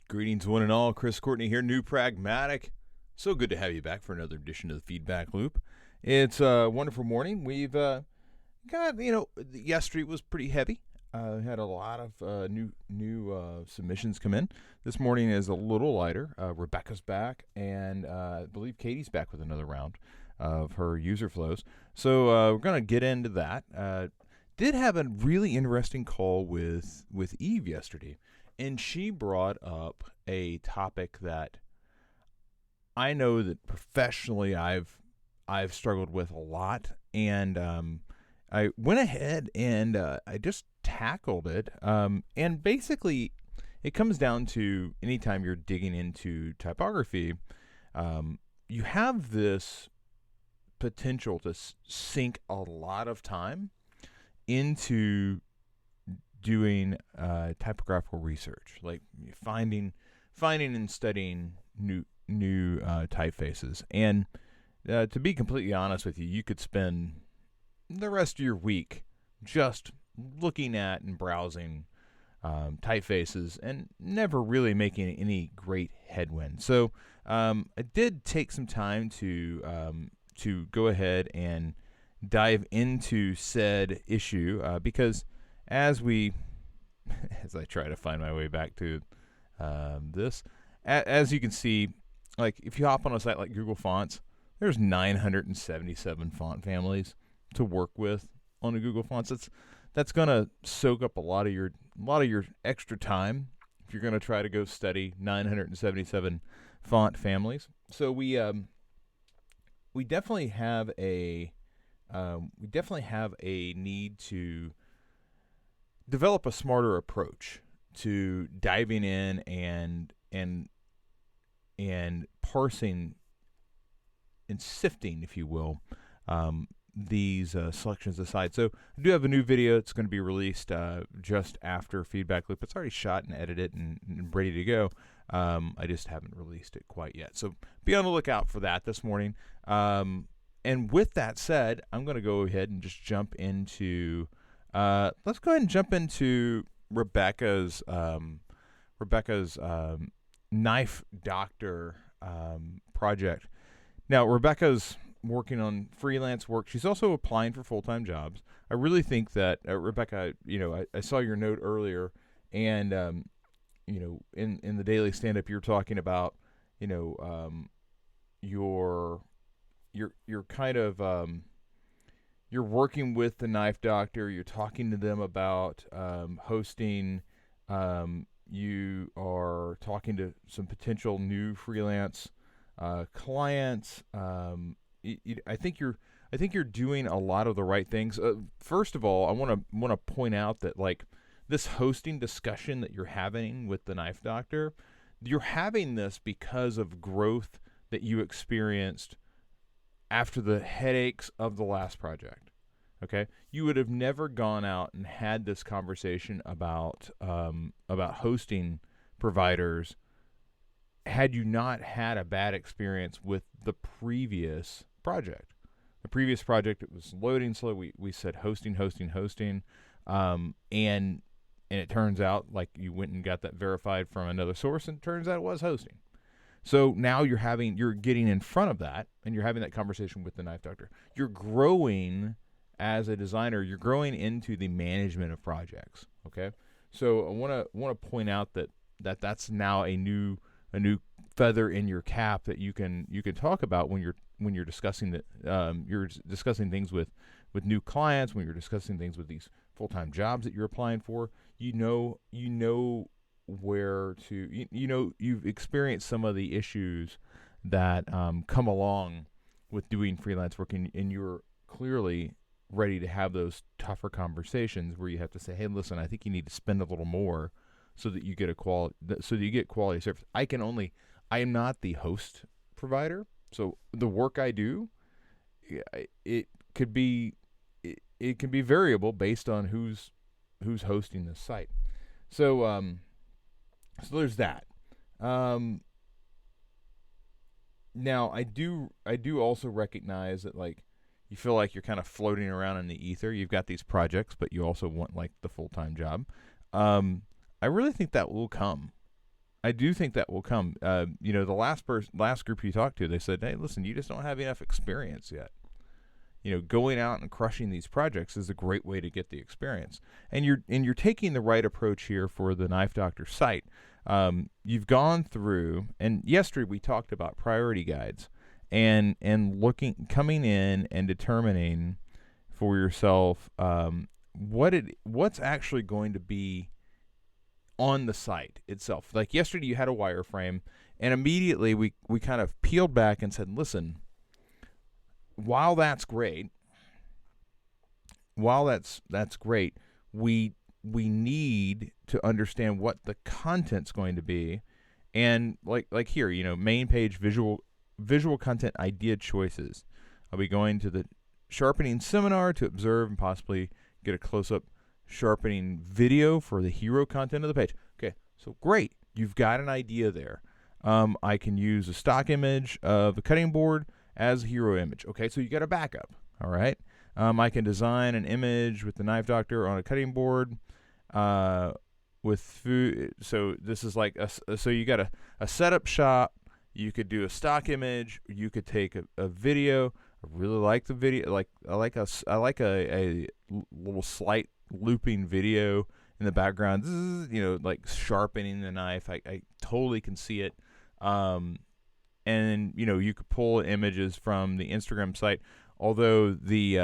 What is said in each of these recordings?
Greetings, one and all. Chris Courtney here, new Pragmatic. So good to have you back for another edition of the Feedback Loop. It's a wonderful morning. We've got, yesterday was pretty heavy. Had a lot of new submissions come in. This morning is a little lighter. Rebecca's back, and I believe Katie's back with another round of her user flows. So we're going to get into that. Did have a really interesting call with Eve yesterday. And she brought up a topic that I know that professionally I've struggled with a lot, and I went ahead and I just tackled it. And basically, it comes down to anytime you're digging into typography, you have this potential to sink a lot of time into doing typographical research, like finding and studying new typefaces. And to be completely honest with you, you could spend the rest of your week just looking at and browsing typefaces and never really making any great headwind. So I did take some time to go ahead and dive into said issue because as I try to find my way back to this, as you can see, like if you hop on a site like Google Fonts, there's 977 font families to work with on a Google Fonts. That's gonna soak up a lot of your extra time if you're gonna try to go study 977 font families. So we definitely have a need to develop a smarter approach to diving in and parsing and sifting, if you will, these selections aside. So I do have a new video. It's going to be released just after Feedback Loop. It's already shot and edited and ready to go. I just haven't released it quite yet. So be on the lookout for that this morning. And with that said, I'm going to go ahead and just jump into let's go ahead and jump into Rebecca's Knife Doctor project. Now, Rebecca's working on freelance work. She's also applying for full-time jobs. I really think that Rebecca, I saw your note earlier, and in the daily stand-up, you're talking about, your kind of you're working with the Knife Doctor. You're talking to them about hosting. You are talking to some potential new freelance clients. I think you're doing a lot of the right things. First of all, I want to point out that like this hosting discussion that you're having with the Knife Doctor, you're having this because of growth that you experienced after the headaches of the last project. Okay, you would have never gone out and had this conversation about hosting providers had you not had a bad experience with the previous project. The previous project, it was loading slow. We said hosting, and it turns out like you went and got that verified from another source, and it turns out it was hosting. So now you're getting in front of that, and you're having that conversation with the Knife Doctor. You're growing as a designer. You're growing into the management of projects. Okay, so I want to point out that's now a new feather in your cap that you can talk about when you're discussing that you're discussing things with new clients, when you're discussing things with these full-time jobs that you're applying for. You know where to, you've experienced some of the issues that come along with doing freelance work, and you're clearly ready to have those tougher conversations where you have to say, hey, listen, I think you need to spend a little more so that you get quality service. I am not the host provider, so the work I do, it can be variable based on who's hosting the site. So there's that. Now I do also recognize that like you feel like you're kind of floating around in the ether. You've got these projects, but you also want like the full-time job. I really think that will come. I do think that will come. The last group you talked to, they said, "Hey, listen, you just don't have enough experience yet. Going out and crushing these projects is a great way to get the experience, and you're taking the right approach here for the Knife Doctor site. You've gone through, and yesterday we talked about priority guides, and coming in and determining for yourself what's actually going to be on the site itself. Like yesterday, you had a wireframe, and immediately we kind of peeled back and said, listen, while that's great, we need to understand what the content's going to be, and like here, main page visual content idea choices. I'll be going to the sharpening seminar to observe and possibly get a close-up sharpening video for the hero content of the page. Okay, so great, you've got an idea there. I can use a stock image of the cutting board as a hero image. Okay, so you got a backup. All right. I can design an image with the Knife Doctor on a cutting board with food. So this is like so you got a setup shot. You could do a stock image. You could take a video. I really like the video. I like a little slight looping video in the background. Like sharpening the knife. I totally can see it. And you could pull images from the Instagram site. Although the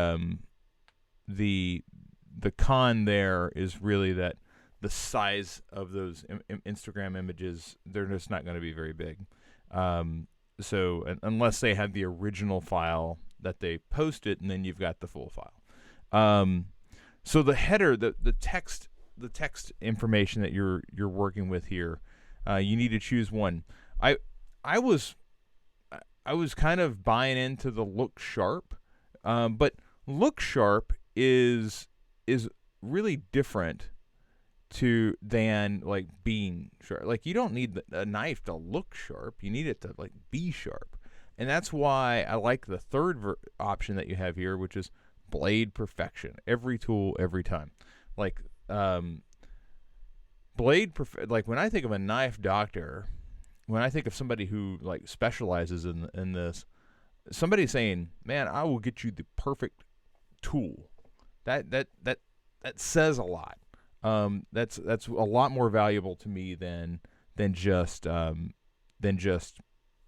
con there is really that the size of those Instagram images, they're just not going to be very big. So unless they have the original file that they posted, and then you've got the full file. So the header, the text information that you're working with here, you need to choose one. I was kind of buying into the look sharp, but look sharp is really different than like being sharp. Like you don't need a knife to look sharp. You need it to like be sharp. And that's why I like the third option that you have here, which is blade perfection. Every tool, every time. Like like when I think of a Knife Doctor, when I think of somebody who like specializes in this, somebody's saying, "Man, I will get you the perfect tool." That says a lot. That's a lot more valuable to me than just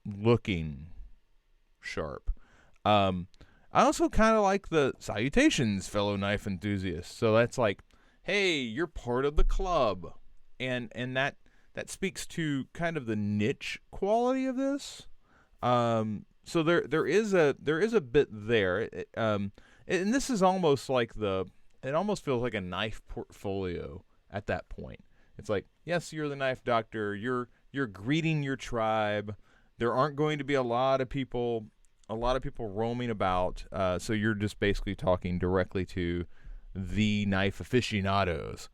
looking sharp. I also kind of like the salutations, fellow knife enthusiasts. So that's like, hey, you're part of the club, and that speaks to kind of the niche quality of this. So there is a bit there, and this is almost like it almost feels like a knife portfolio at that point. It's like, yes, you're the Knife Doctor. You're greeting your tribe. There aren't going to be a lot of people roaming about. So you're just basically talking directly to the knife aficionados.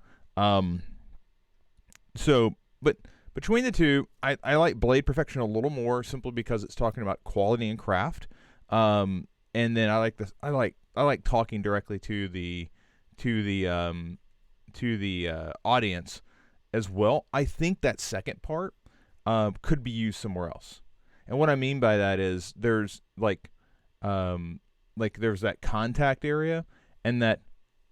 But between the two, I like blade perfection a little more, simply because it's talking about quality and craft. And then I like this. I like talking directly to the audience as well. I think that second part could be used somewhere else. And what I mean by that is there's there's that contact area, and that,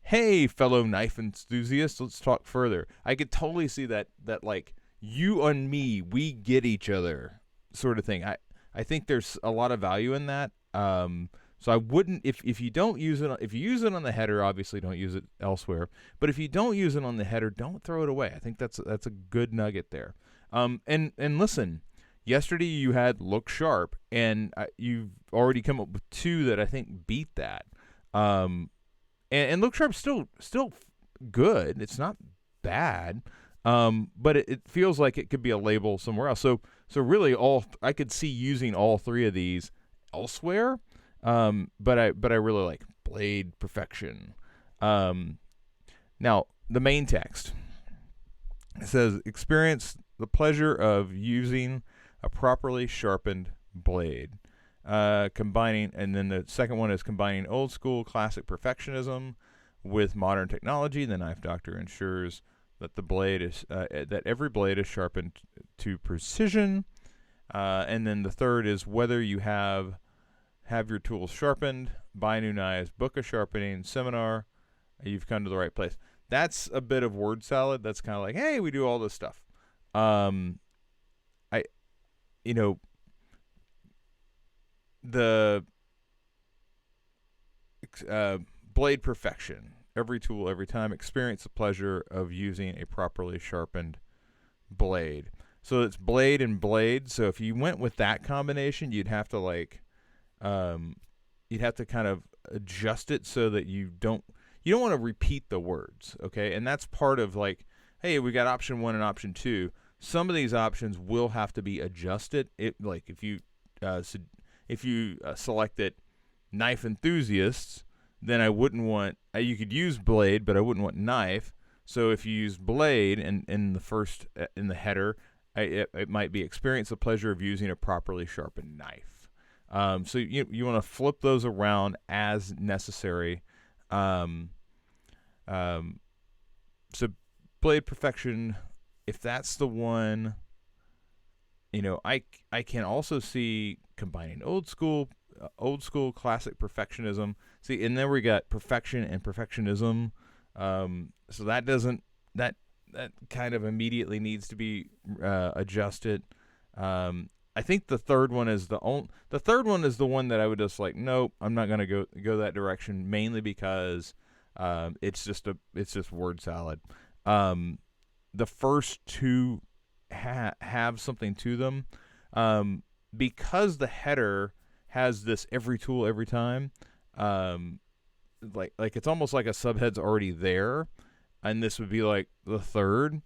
hey, fellow knife enthusiasts, let's talk further. I could totally see that like you and me, we get each other sort of thing. I think there's a lot of value in that. So I wouldn't, if you don't use it, if you use it on the header, obviously don't use it elsewhere. But if you don't use it on the header, don't throw it away. I think that's a good nugget there. And listen, yesterday you had look sharp, and you've already come up with two that I think beat that. And look sharp's still good. It's not bad. But it feels like it could be a label somewhere else. So really, I could see using all three of these elsewhere. But I really like blade perfection. Now the main text, it says, experience the pleasure of using a properly sharpened blade. Combining, and then the second one is combining old school classic perfectionism with modern technology. The Knife Doctor ensures that the blade is that every blade is sharpened to precision. And then the third is whether you have your tools sharpened, buy new knives, book a sharpening seminar, you've come to the right place. That's a bit of word salad. That's kind of like, hey, we do all this stuff. I, you know, the blade perfection. Every tool, every time. Experience the pleasure of using a properly sharpened blade. So it's blade and blade. So if you went with that combination, you'd have to you'd have to kind of adjust it so that you don't want to repeat the words, okay? And that's part of like, hey, we got option 1 and option 2. Some of these options will have to be adjusted. If you selected knife enthusiasts, then I wouldn't want. You could use blade, but I wouldn't want knife. So if you use blade in the header, it might be experience the pleasure of using a properly sharpened knife. So you want to flip those around as necessary. So blade perfection, if that's the one, I can also see combining old school classic perfectionism. See, and then we got perfection and perfectionism. So that kind of immediately needs to be adjusted. I think the third one is the one that I would just like, nope, I'm not going to go that direction, mainly because it's just word salad. The first two have something to them, because the header has this every tool every time. Like it's almost like a subhead's already there, and this would be like the third.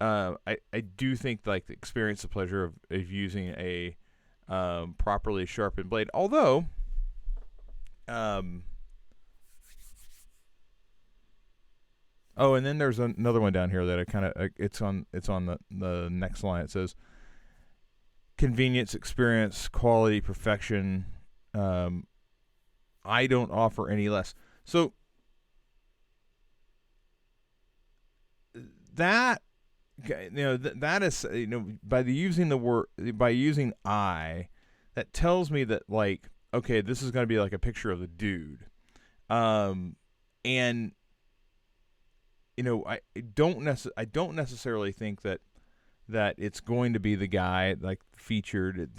I do think like the experience the pleasure of using a properly sharpened blade. Although, and then there's another one down here that I kind of it's on the next line. It says convenience, experience, quality, perfection. I don't offer any less. So that that is by using I, that tells me that like, okay, this is going to be like a picture of the dude, and I don't necessarily think that it's going to be the guy like featured.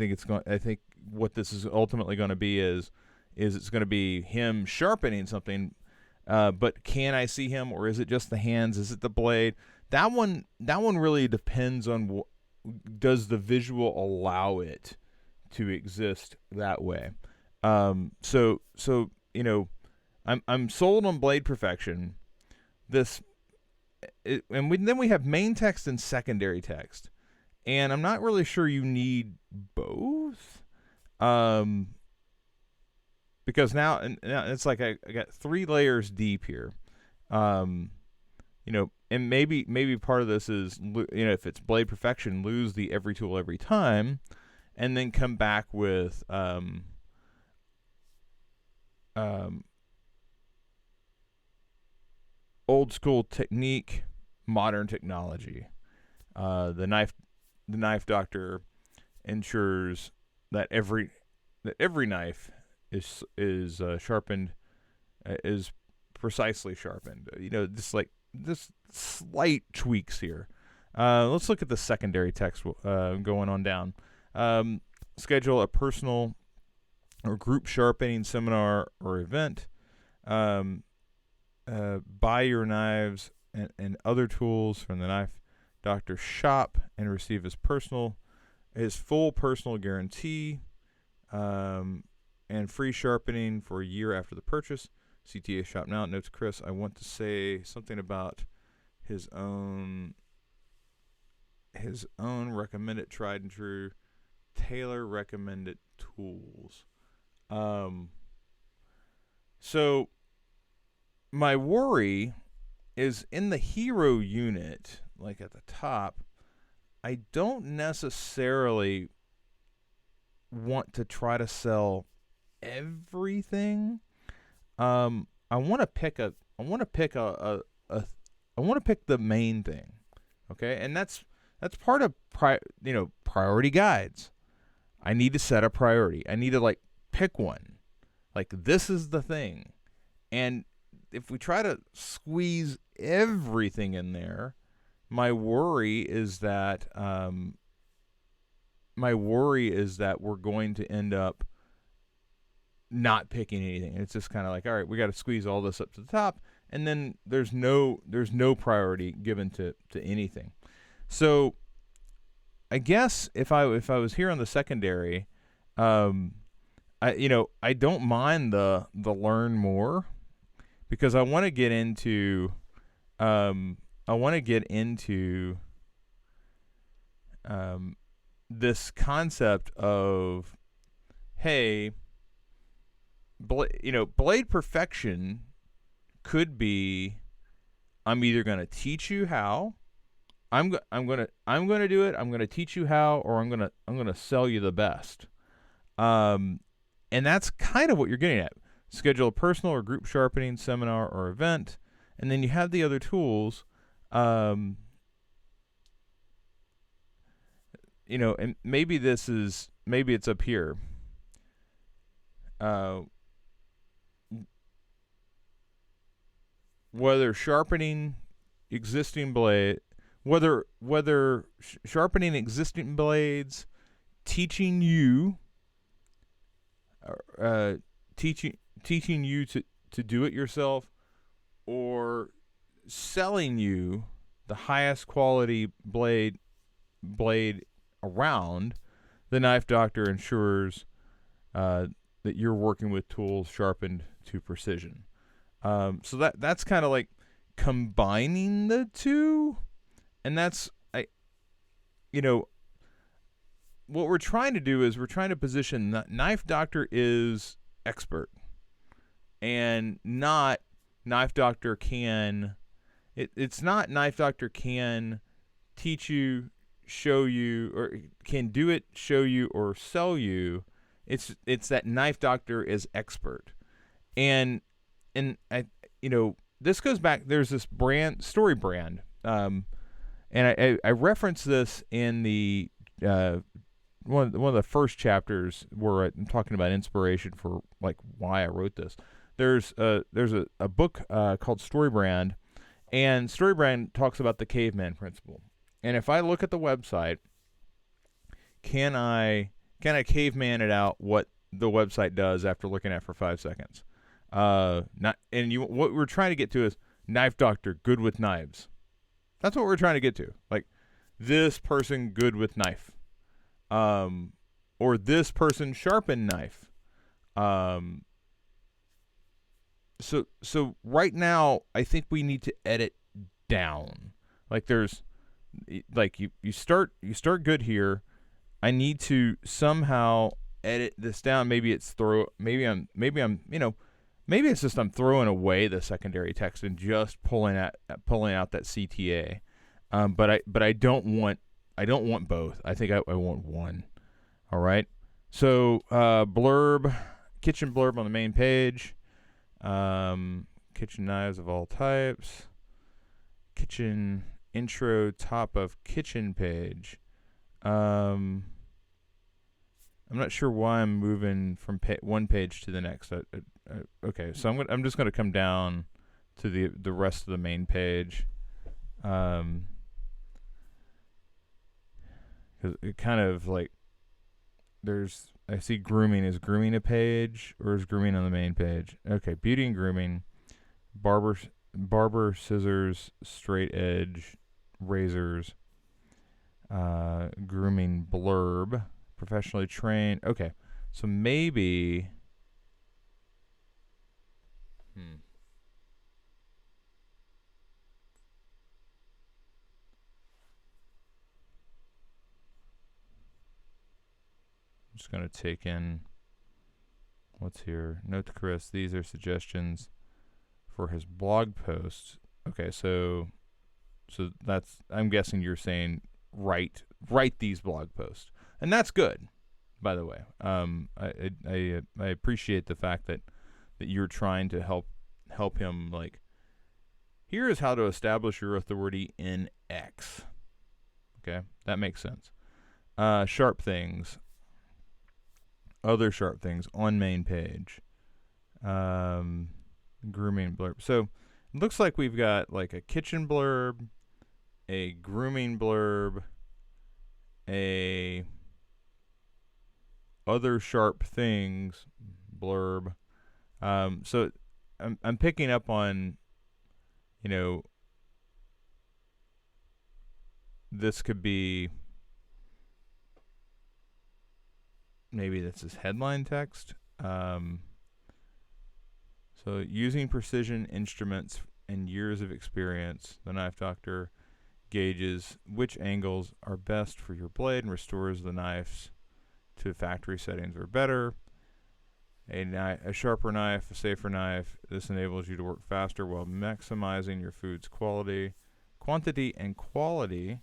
I think what this is ultimately going to be is it's going to be him sharpening something. But can I see him, or is it just the hands? Is it the blade? That one really depends on does the visual allow it to exist that way. I'm sold on blade perfection. Then we have main text and secondary text, and I'm not really sure you need both. Because now it's like I got 3 layers deep here. And maybe part of this is, if it's blade perfection, lose the every tool every time, and then come back with old school technique, modern technology. The knife doctor ensures that every knife is sharpened, is precisely sharpened. Just like this slight tweaks here. Let's look at the secondary text going on down. Schedule a personal or group sharpening seminar or event. Buy your knives and other tools from the knife doctor's shop and receive his full personal guarantee. And free sharpening for a year after the purchase. CTA shop now. Notes Chris, I want to say something about his own recommended tried and true tailor recommended tools. So my worry is in the hero unit, like at the top, I don't necessarily want to try to sell everything. I want to pick a pick the main thing. Okay? And that's part of priority guides. I need to set a priority. I need to like pick one. Like this is the thing. And if we try to squeeze everything in there, my worry is that we're going to end up not picking anything. It's just kind of like, all right, we got to squeeze all this up to the top, and then there's no priority given to anything. So I guess if I was here on the secondary, I don't mind the learn more, because I want to get into this concept of, hey, blade perfection could be, I'm either going to teach you how, I'm going to do it, I'm going to teach you how, or I'm going to sell you the best. And that's kind of what you're getting at. Schedule a personal or group sharpening seminar or event, and then you have the other tools. And maybe it's up here. Whether sharpening existing blades, teaching you to do it yourself, or selling you the highest quality blade around, the Knife Doctor ensures that you're working with tools sharpened to precision. So that's kind of like combining the two, and that's what we're trying to do is we're trying to position Knife Doctor is expert, and not Knife Doctor can. It's not Knife Doctor can teach you, show you, or can do it, show you, or sell you. It's that Knife Doctor is expert, and this goes back. There's this brand, Story Brand, and I referenced this in the one of the first chapters where I'm talking about inspiration for like why I wrote this. There's a book called Story Brand, and Story Brand talks about the caveman principle. And if I look at the website, can I caveman it out what the website does after looking at it for 5 seconds? What we're trying to get to is Knife Doctor good with knives. That's what we're trying to get to. Like, this person good with knife, or this person sharpen knife. So right now I think we need to edit down. Like, there's like you start good here. I need to somehow edit this down. Maybe it's maybe it's just I'm throwing away the secondary text and just pulling out that CTA. But I don't want both. I think I want one. All right. So kitchen blurb on the main page. Kitchen knives of all types. Kitchen intro, top of kitchen page. I'm not sure why I'm moving from one page to the next. Okay, so I'm just going to come down to the rest of the main page. Because it kind of like I see grooming. Is grooming a page, or is grooming on the main page? Okay, beauty and grooming, barber scissors, straight edge, razors, grooming blurb, professionally trained. Okay, so maybe I'm just going to take in what's here. Note to Chris, these are suggestions for his blog posts. Okay, so that's, I'm guessing you're saying write these blog posts, and that's good, by the way. I appreciate the fact that you're trying to help him like Here is how to establish your authority in X. Okay, that makes sense. Sharp things, other sharp things on main page. Grooming blurb. So it looks like we've got like a kitchen blurb, a grooming blurb, a other sharp things blurb. So I'm picking up on, this could be, maybe this is headline text. So using precision instruments and years of experience, the knife doctor gauges which angles are best for your blade and restores the knives to factory settings or better. A sharper knife, a safer knife. This enables you to work faster while maximizing your food's quantity, and quality.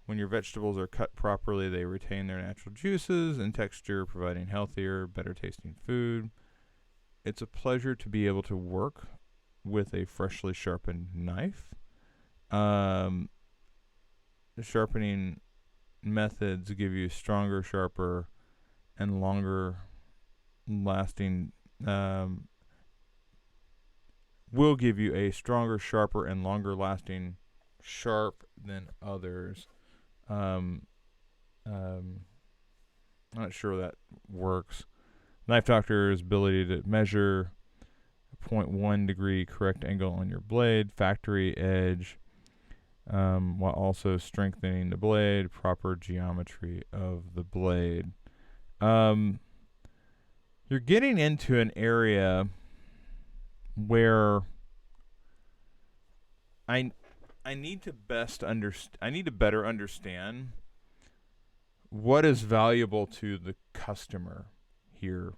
When your vegetables are cut properly, they retain their natural juices and texture, providing healthier, better tasting food. It's a pleasure to be able to work with a freshly sharpened knife. The sharpening methods give you stronger, sharper, and longer lasting, will give you a stronger, sharper, and longer lasting sharp than others. I'm not sure that works. Knife doctor's ability to measure a 0.1 degree correct angle on your blade, factory edge, while also strengthening the blade, proper geometry of the blade. You're getting into an area where I need to better understand what is valuable to the customer here.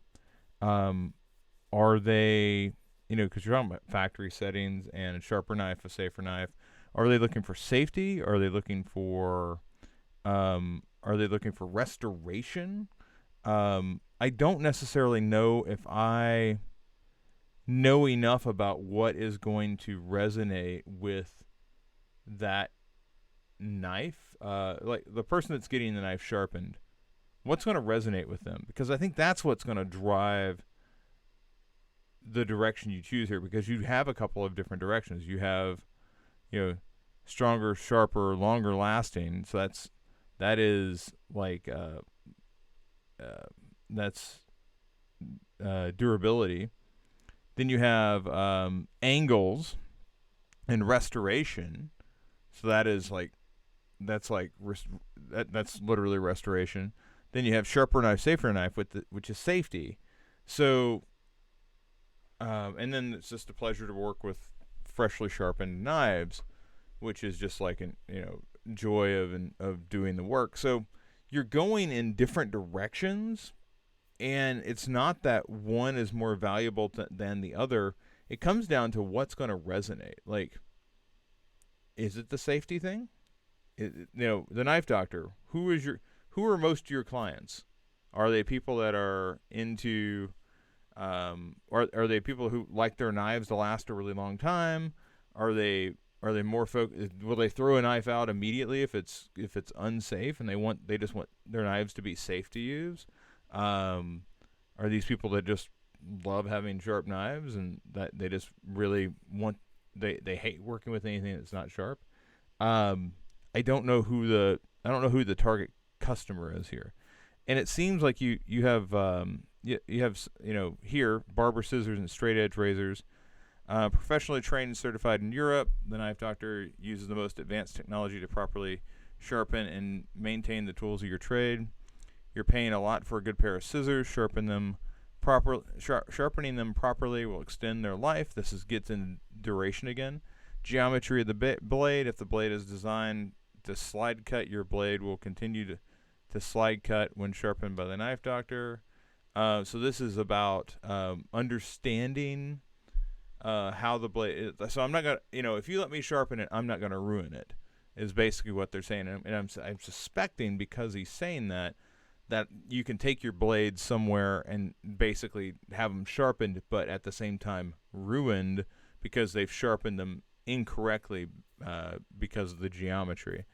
Are they, because you're talking about factory settings and a sharper knife, a safer knife. Are they looking for safety? Are they looking for restoration? I don't necessarily know if I know enough about what is going to resonate with that knife. Like the person that's getting the knife sharpened, what's going to resonate with them? Because I think that's what's going to drive the direction you choose here, because you have a couple of different directions. You have, stronger, sharper, longer lasting. So that is like that's durability. Then you have angles and restoration. So that's literally restoration. Then you have sharper knife, safer knife, which is safety. So, and then it's just a pleasure to work with freshly sharpened knives, which is just like joy of doing the work. So you're going in different directions, and it's not that one is more valuable than the other. It comes down to what's going to resonate. Like, is it the safety thing? The knife doctor. Who are most of your clients? Are they people that are into, are they people who like their knives to last a really long time? Are they more will they throw a knife out immediately if it's unsafe, and they just want their knives to be safe to use? Are these people that just love having sharp knives and that they just really want, they hate working with anything that's not sharp? I don't know who the target customer is here, and it seems like you have here barber scissors and straight edge razors. Professionally trained and certified in Europe, the knife doctor uses the most advanced technology to properly sharpen and maintain the tools of your trade. You're paying a lot for a good pair of scissors. Sharpening them properly will extend their life. Gets into duration again. Geometry of the blade. If the blade is designed to slide cut, your blade will continue to slide cut when sharpened by the knife doctor. So this is about understanding how the blade is. So I'm not gonna, if you let me sharpen it, I'm not gonna ruin it, is basically what they're saying. And I'm suspecting, because he's saying that you can take your blades somewhere and basically have them sharpened, but at the same time ruined, because they've sharpened them incorrectly because of the geometry.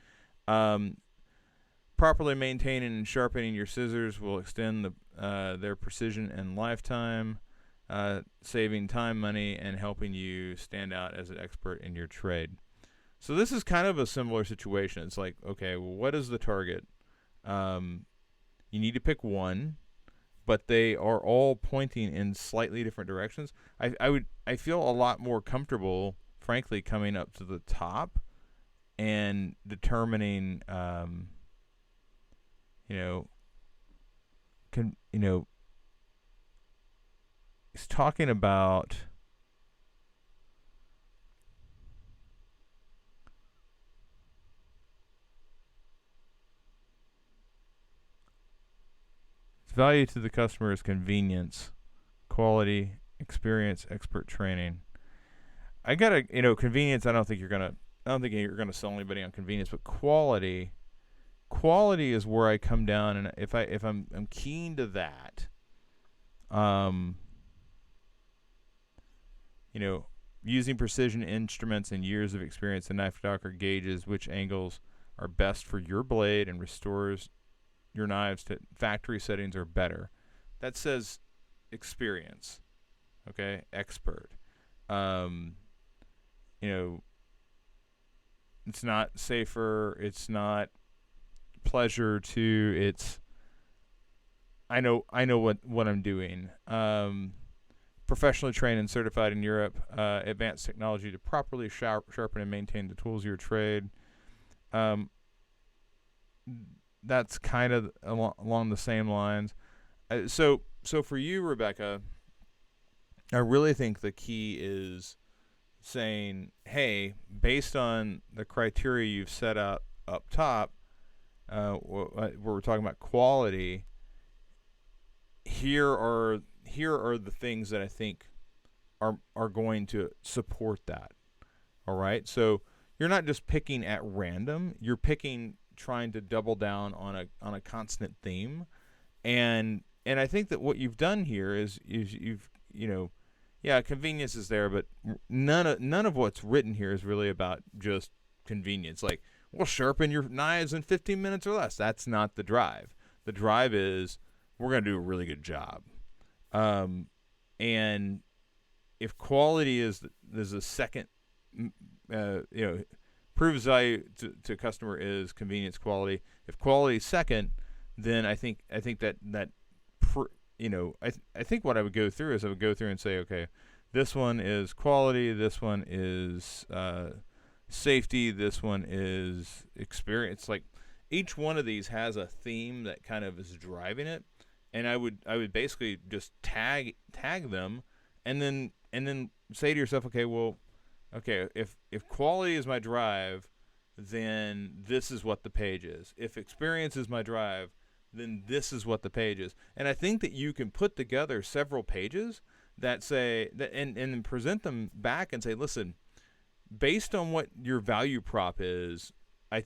Um, Properly maintaining and sharpening your scissors will extend their precision and lifetime, saving time, money, and helping you stand out as an expert in your trade. So this is kind of a similar situation. It's like, okay, well, what is the target? You need to pick one, but they are all pointing in slightly different directions. I feel a lot more comfortable, frankly, coming up to the top and determining, he's talking about value to the customer is convenience, quality, experience, expert training. I gotta, convenience. I don't think you're gonna sell anybody on convenience, but quality is where I come down, and if I'm keen to that, using precision instruments and years of experience, the knife doctor gauges which angles are best for your blade and restores your knives to factory settings or better. That says experience, okay, expert. It's not safer. It's not pleasure to. It's I know what I'm doing. Professionally trained and certified in Europe, advanced technology to properly sharpen and maintain the tools of your trade. That's kind of along the same lines. So for you, Rebecca, I really think the key is saying, hey, based on the criteria you've set up top, where we're talking about quality, here are the things that I think are going to support that. All right, so you're not just picking at random. You're trying to double down on a constant theme, and I think that what you've done here is you've convenience is there, but none of what's written here is really about just convenience. Like, we'll sharpen your knives in 15 minutes or less. That's not the drive. The drive is we're going to do a really good job. And if quality is a second, proves value to customer is convenience, quality. If quality is second, then I think that I think what I would go through is I would go through and say, okay, this one is quality, this one is safety, this one is experience. Like, each one of these has a theme that kind of is driving it, and I would basically just tag them, and then say to yourself, okay, if quality is my drive, then this is what the page is. If experience is my drive, then this is what the page is. And I think that you can put together several pages that say that and present them back and say, listen, based on what your value prop is, I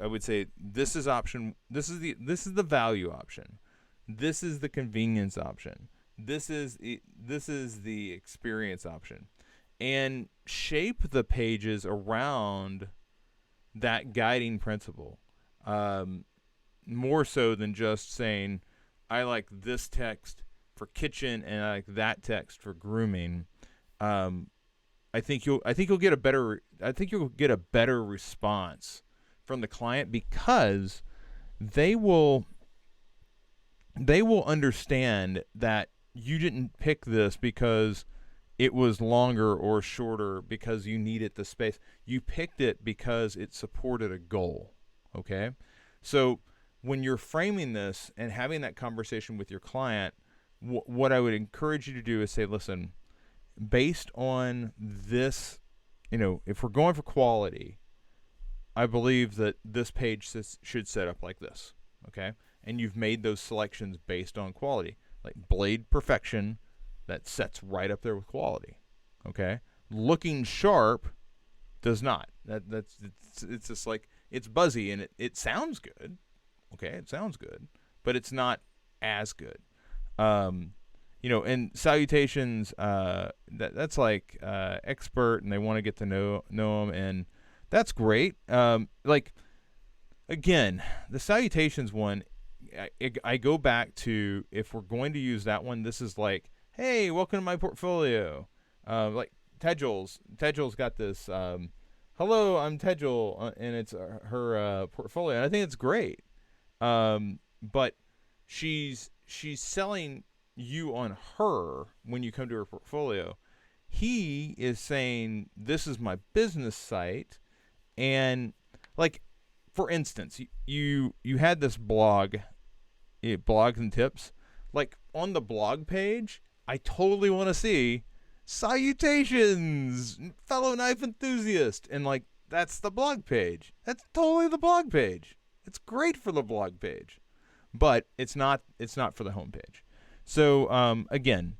would say this is the value option. This is the convenience option. This is the experience option. And shape the pages around that guiding principle. More so than just saying, I like this text for kitchen and I like that text for grooming. I think you'll get a better response from the client, because they will understand that you didn't pick this because it was longer or shorter because you needed the space. You picked it because it supported a goal. Okay? So when you're framing this and having that conversation with your client, what I would encourage you to do is say, listen, based on this, if we're going for quality, I believe that this page should set up like this. Okay? And you've made those selections based on quality. Like blade perfection, that sets right up there with quality. Okay? Looking sharp does not. It's just like, it's buzzy and it sounds good. Okay, it sounds good, but it's not as good. and salutations, that's like expert, and they want to get to know them, and that's great. Like, again, the salutations one, I go back to, if we're going to use that one, this is like, hey, welcome to my portfolio. Like Tedgel's got this, hello, I'm Tedgel, and it's her portfolio, and I think it's great. But she's selling you on her when you come to her portfolio. He is saying, this is my business site, and like, for instance, you had this blog, blogs and tips. Like, on the blog page, I totally want to see salutations, fellow knife enthusiast, and like, that's the blog page. That's totally the blog page. It's great for the blog page, but it's not for the homepage. So again,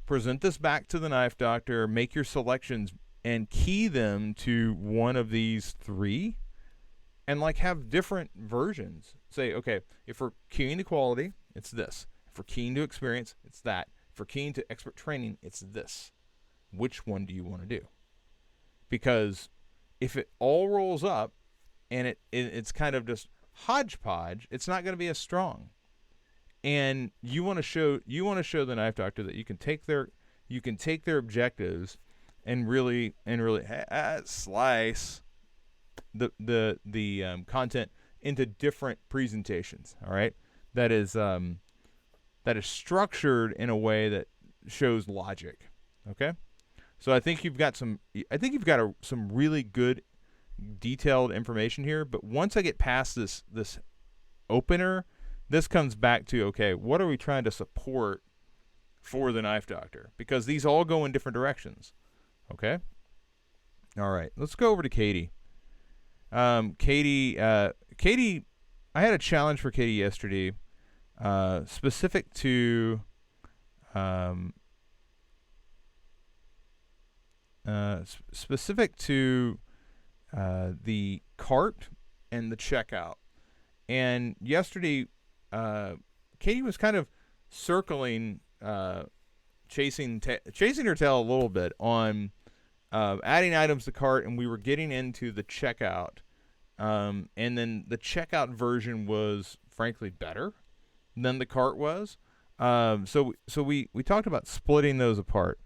present this back to the knife doctor, make your selections, and key them to one of these three, and like have different versions. Say, okay, if we're keying to quality, it's this. If we're keying to experience, it's that. If we're keying to expert training, it's this. Which one do you want to do? Because if it all rolls up and it's kind of just hodgepodge, it's not going to be as strong. And you want to show the knife doctor that you can take their objectives and really slice the content into different presentations. All right, that is structured in a way that shows logic. Okay, so I think you've got some really good detailed information here. But once I get past this opener, this comes back to, okay, what are we trying to support for the knife doctor? Because these all go in different directions. Okay? All right. Let's go over to Katie. Katie, I had a challenge for Katie yesterday, specific to the cart and the checkout. And yesterday, Katie was kind of circling, chasing her tail a little bit on adding items to cart, and we were getting into the checkout. And then the checkout version was frankly better than the cart was. So we talked about splitting those apart.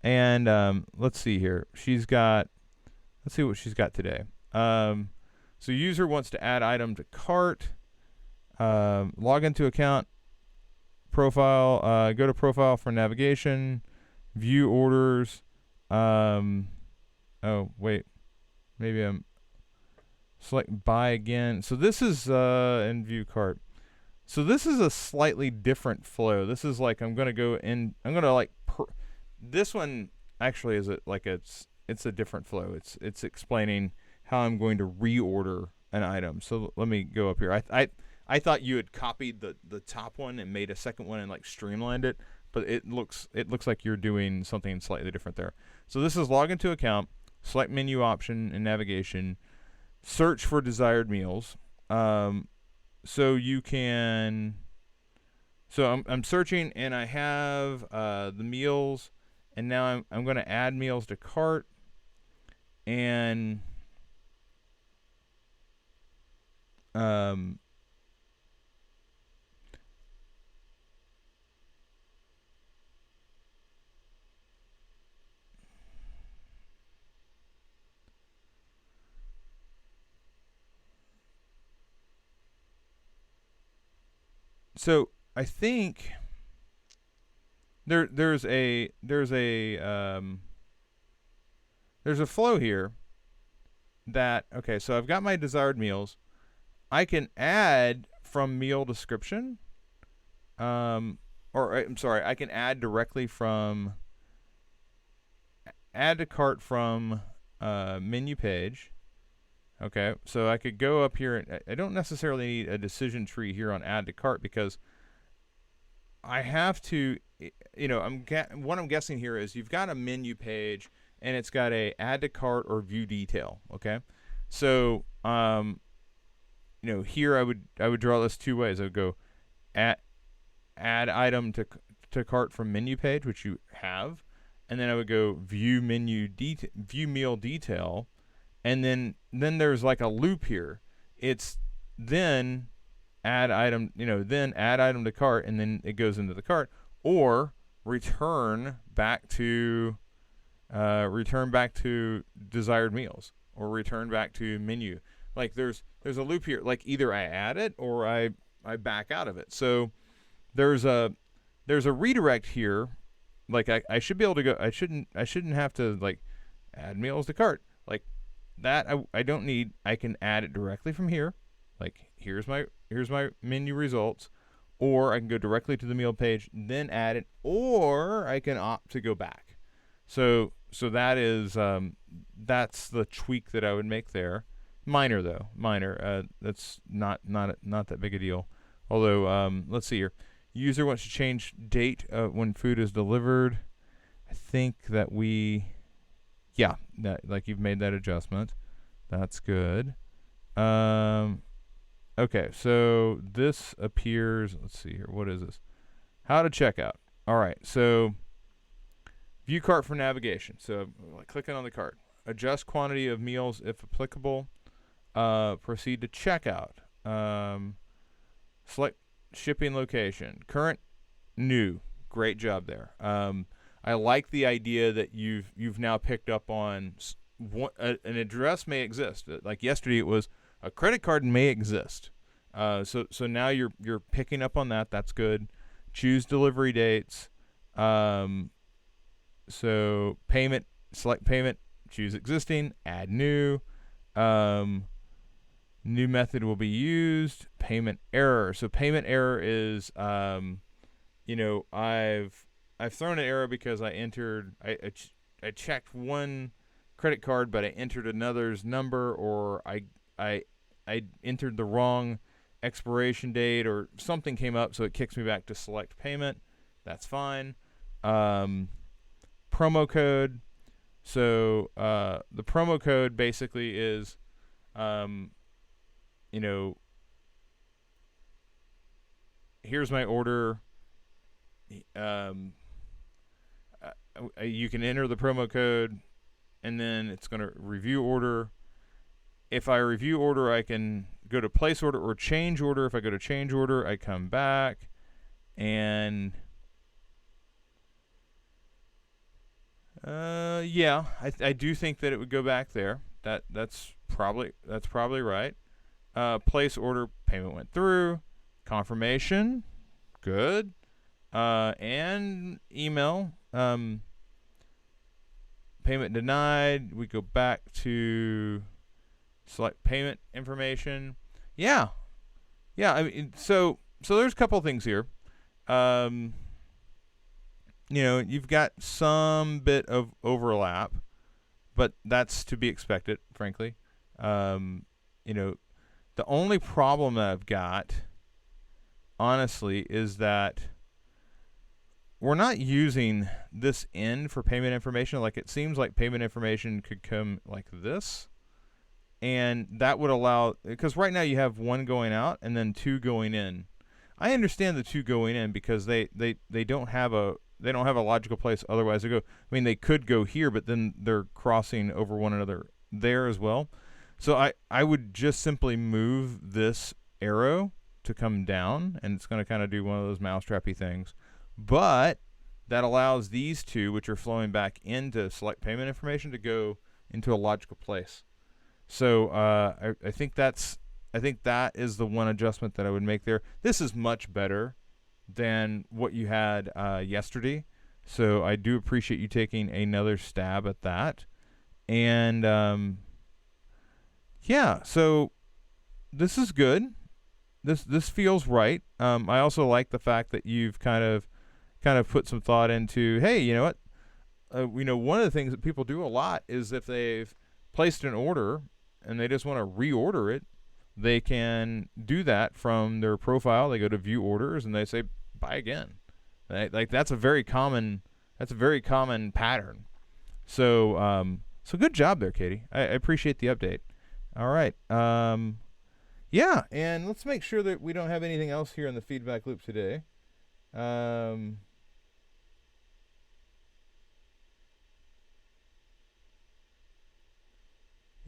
And let's see here. Let's see what she's got today. So user wants to add item to cart. Log into account, profile, go to profile for navigation, view orders. Oh, wait. Maybe I'm select buy again. So this is in view cart. So this is a slightly different flow. This is like, I'm going to go in, I'm going to like, this one actually is it's a different flow. It's explaining how I'm going to reorder an item. So let me go up here. I thought you had copied the top one and made a second one and like streamlined it, but it looks like you're doing something slightly different there. So this is log into account, select menu option and navigation, search for desired meals. So you can. So I'm searching and I have the meals, and now I'm going to add meals to cart, and so I think there's a flow here that, okay, so I've got my desired meals. I can add from meal description, or I'm sorry, I can add directly from add to cart from menu page. Okay, so I could go up here, and I don't necessarily need a decision tree here on add to cart, because I have to, what I'm guessing here is you've got a menu page and it's got a add to cart or view detail. Okay, so here I would draw this two ways. I would go add item to to cart from menu page, which you have, and then I would go view view meal detail, and then there's like a loop here. It's then add item, then add item to cart, and then it goes into the cart, or return back to desired meals, or return back to menu. Like there's a loop here. Like either I add it or I back out of it. So there's a redirect here. Like I should be able to go. I shouldn't have to like add meals to cart. Like that I don't need. I can add it directly from here. Like here's my menu results, or I can go directly to the meal page, then add it, or I can opt to go back. So that is that's the tweak that I would make there. Minor though, minor. That's not that big a deal. Although let's see here. User wants to change date when food is delivered. I think that that like you've made that adjustment. That's good. Okay, so this appears. Let's see here. What is this? How to check out. All right, so view cart for navigation. So like clicking on the cart. Adjust quantity of meals if applicable. Proceed to checkout. Select shipping location. Current, new. Great job there. I like the idea that you've now picked up on an address may exist. Like yesterday, it was a credit card may exist. So now you're picking up on that. That's good. Choose delivery dates. So payment, select payment. Choose existing. Add new. New method will be used. Payment error. So payment error is, I've thrown an error because I entered, I checked one credit card, but I entered another's number, or I entered the wrong expiration date, or something came up, so it kicks me back to select payment. That's fine. Promo code. So the promo code basically is, here's my order. You can enter the promo code, and then it's going to review order. If I review order, I can go to place order or change order. If I go to change order, I come back, and I do think that it would go back there. That's probably right. Place order, payment went through. Confirmation, good. And email, payment denied. We go back to select payment information. Yeah. I mean, so there's a couple things here. You've got some bit of overlap, but that's to be expected, frankly. The only problem that I've got, honestly, is that we're not using this end for payment information. Like, it seems like payment information could come like this, and that would allow, because right now you have one going out and then two going in. I understand the two going in because they don't have a logical place otherwise to go. I mean, they could go here, but then they're crossing over one another there as well. So I would just simply move this arrow to come down, and it's going to kind of do one of those mousetrappy things. But that allows these two, which are flowing back into select payment information, to go into a logical place. So I think that is the one adjustment that I would make there. This is much better than what you had yesterday. So I do appreciate you taking another stab at that. And so this is good. This feels right. I also like the fact that you've kind of put some thought into, hey, you know what? One of the things that people do a lot is if they've placed an order and they just want to reorder it, they can do that from their profile. They go to view orders and they say buy again. Like that's a very common pattern. So good job there, Katie. I appreciate the update. All right. Yeah, and let's make sure that we don't have anything else here in the feedback loop today.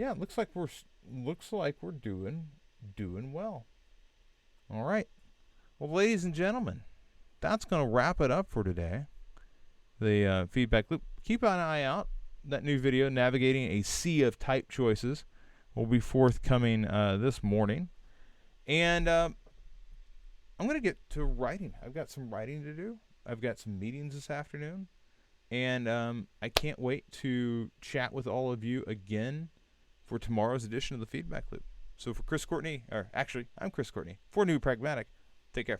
yeah, it looks like we're doing well. All right. Well, ladies and gentlemen, that's going to wrap it up for today. The feedback loop. Keep an eye out. That new video, Navigating a Sea of Type Choices, will be forthcoming this morning. And I'm going to get to writing. I've got some writing to do. I've got some meetings this afternoon. And I can't wait to chat with all of you again for tomorrow's edition of the Feedback Loop. So for Chris Courtney, or actually, I'm Chris Courtney for New Pragmatic. Take care.